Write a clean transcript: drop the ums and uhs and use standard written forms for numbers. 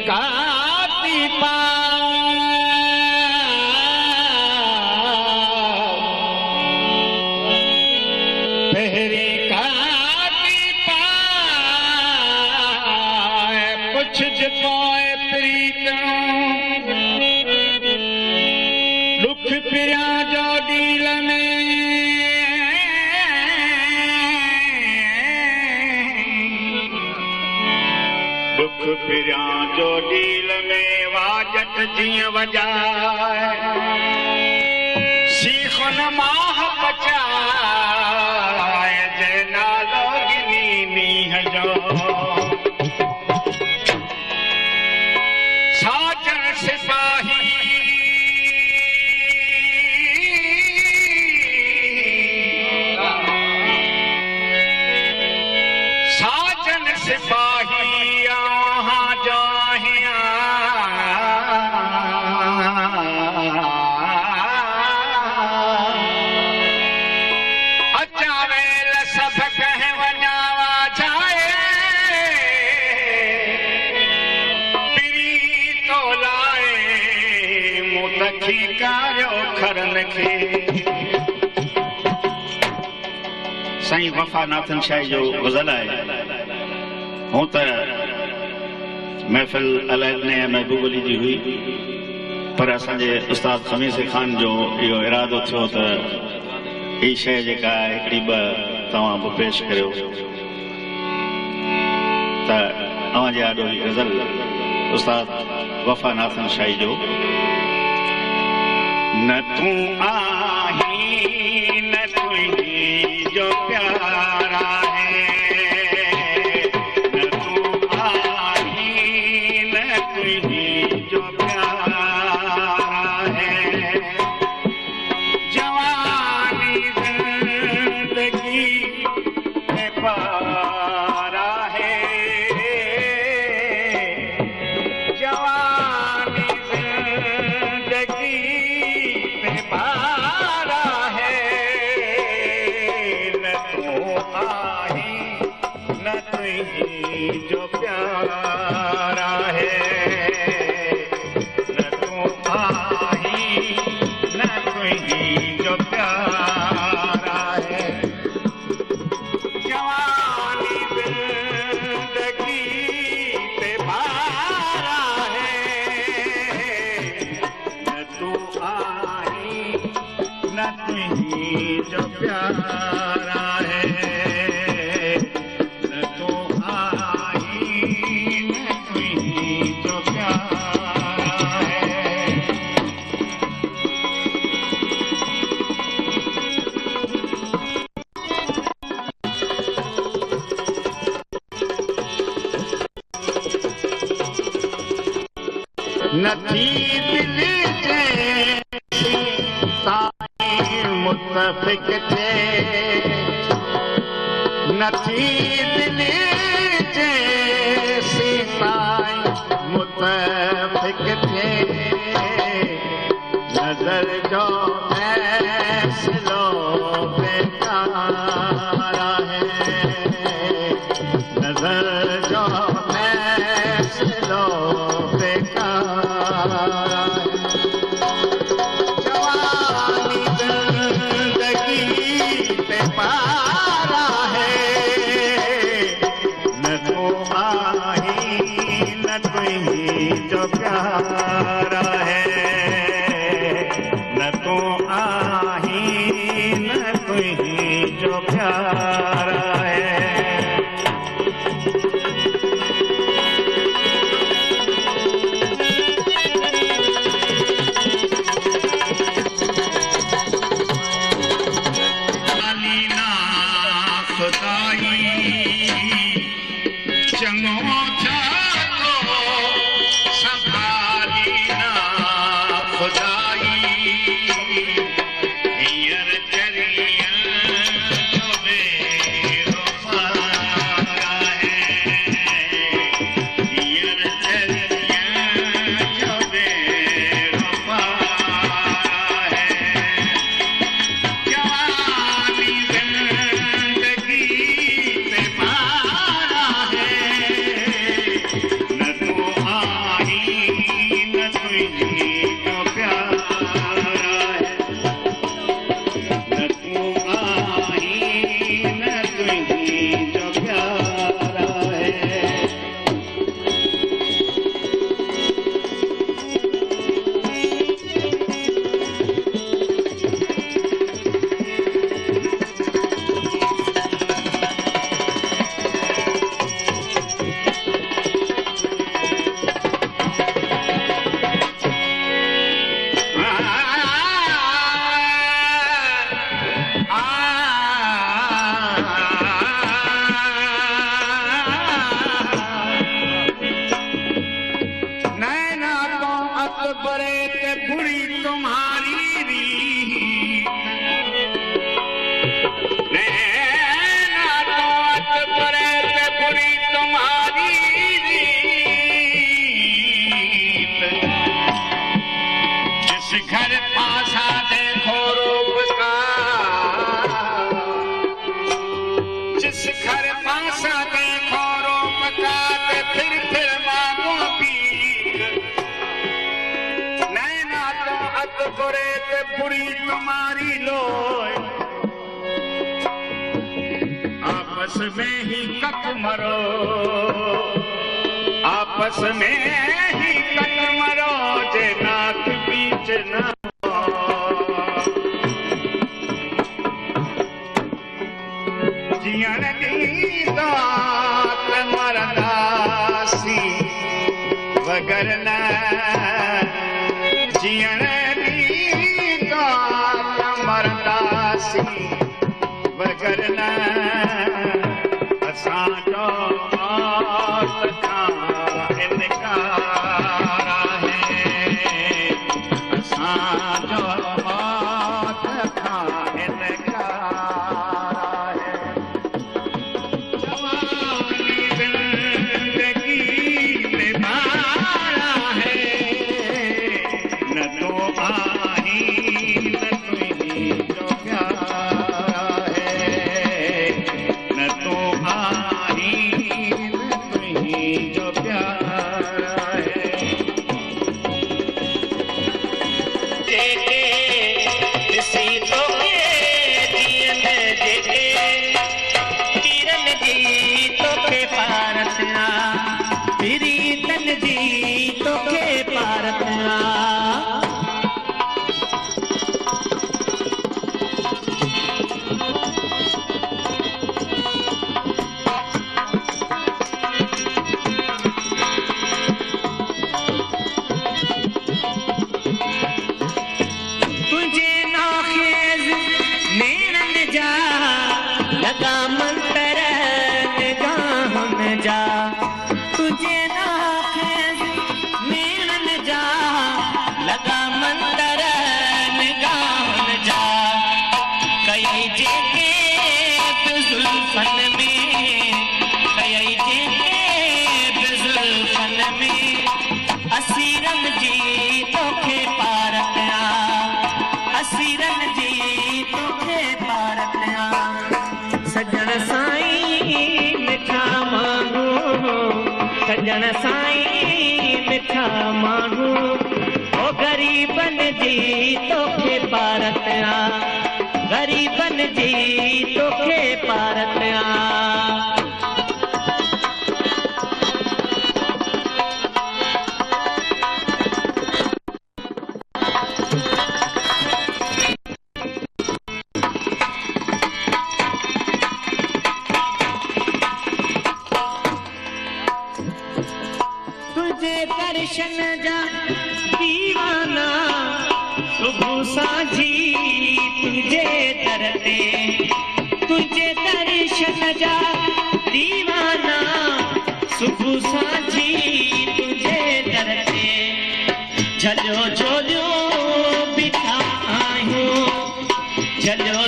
काती पा पहरी काती पा पुछ जपाए प्रीत दुख पिया जो डील में दुख पिया जो डील में वाजट जीअं वजाए सीखन माह पचाए जे नालो गिनी नीह जो साजन सिपाही साजन सिपाही यहाँ जाहिया अचावेल सब कह वनावा जाए पिरी तो लाए मुतखी कारो खरन के साईं वफा नाथन शाह जो गज़ल है हूं त महफ़िल अलैदने महबूब अली जी हुई पर असांजे उस्ताद खमीस खान जो इहो इरादो थियो त ही शइ जेका आहे हिकिड़ी ॿ तव्हां बि पेश करियो त तव्हांजे आॾो ही गज़ल उस्ताद वफा नाथन शाही जो न तूं आहीं न तुंहिंजी जो प्यारा है न तूं आहीं न तुंहिंजी जो प्यारा है जवानी जिंदगी में पारा है जवानी जिंदगी में पारा है न तूं आहीं न तुंहिंजी जो प्यारा है न तूं आहीं न तुंहिंजी जो प्यारा है जवानी जिंदगी पे भारा है न तूं आहीं न तुंहिंजी जो प्यारा है न तूं आहीं न तुंहिंजी जो प्यारा है नथी दिल जैसी साईं मुतफ़िक थे नथी दिल जैसी साईं मुतफ़िक थे नज़र जो फैसलो बेकारा है नज़र जो फैसलो बेकारा है जवानी जिंदगी पे पारा है न तूं आहीं न तुंहिंजी जो प्यारा है न तूं आहीं न तुंहिंजी जो प्यारा है चङो था तो संभाली ना परे ते बुरी तुम्हारी रीत, नैना तो अत परे ते बुरी तुम्हारी रीत, जिस घर पासा देखो रूप का, जिस घर पासा देखो रूप का, फिर मांगो पीर, नैना तो अत बुरे ते बुरी तुम्हारी लोय, आपस में ही कक मरो, आपस में ही कक मरो, जे नाक बीच न जियण दीदा मरदासी वगरन, जियण दीदा मरदासी वगरन, असां जो मौत खां इनकार है, असां जो मौत खां इनकार है। सजण साईं मिठा माण्हू, ओ गरीबन जी तोखे पारतिया, गरीबन जी तोखे पारतिया। तुझे दर्शन जा दीवाना सुबह साझी तुझे दर ते, तुझे दर्शन जा दीवाना सुबह साझी तुझे दर ते, झलियो झोलियो बीठा आहियूं, झलियो